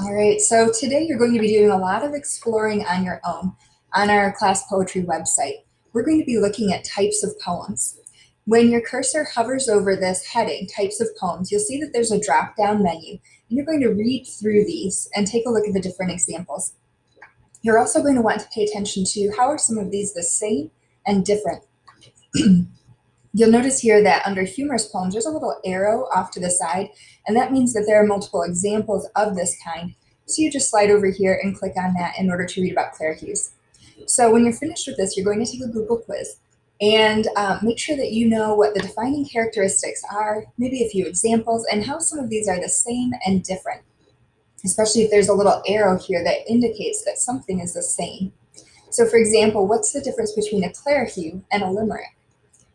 All right, so today you're going to be doing a lot of exploring on your own on our class poetry website. We're going to be looking at types of poems. When your cursor hovers over this heading, types of poems, you'll see that there's a drop-down menu, and you're going to read through these and take a look at the different examples. You're also going to want to pay attention to how are some of these the same and different. You'll notice here that under humorous poems, there's a little arrow off to the side, and that means that there are multiple examples of this kind. So you just slide over here and click on that in order to read about Claire Hughes. So when you're finished with this, you're going to take a Google quiz and make sure that you know what the defining characteristics are, maybe a few examples, and how some of these are the same and different, especially if there's a little arrow here that indicates that something is the same. So for example, what's the difference between a Claire Hugh and a limerick?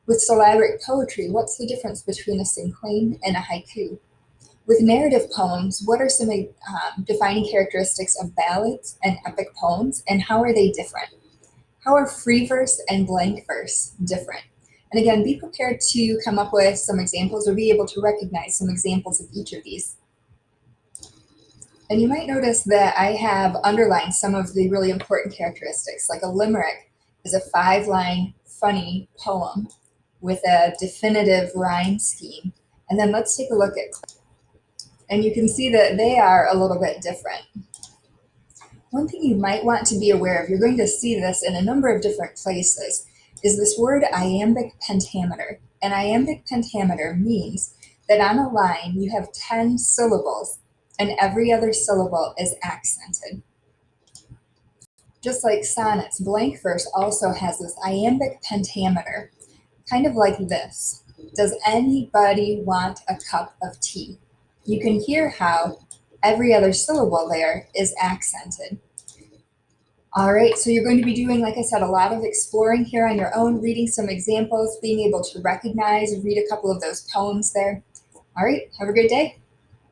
With syllabic poetry, what's the difference between a cinquain and a haiku? With narrative poems, what are some defining characteristics of ballads and epic poems, and how are they different? How are free verse and blank verse different? And again, be prepared to come up with some examples or be able to recognize some examples of each of these. And you might notice that I have underlined some of the really important characteristics, like a limerick is a 5-line funny poem with a definitive rhyme scheme. And then let's take a look at, and you can see that they are a little bit different. One thing you might want to be aware of, you're going to see this in a number of different places, is this word iambic pentameter. An iambic pentameter means that on a line you have 10 syllables and every other syllable is accented. Just like sonnets, blank verse also has this iambic pentameter, kind of like this. Does anybody want a cup of tea? You can hear how every other syllable there is accented. All right, so you're going to be doing, like I said, a lot of exploring here on your own, reading some examples, being able to recognize and read a couple of those poems there. All right, have a great day.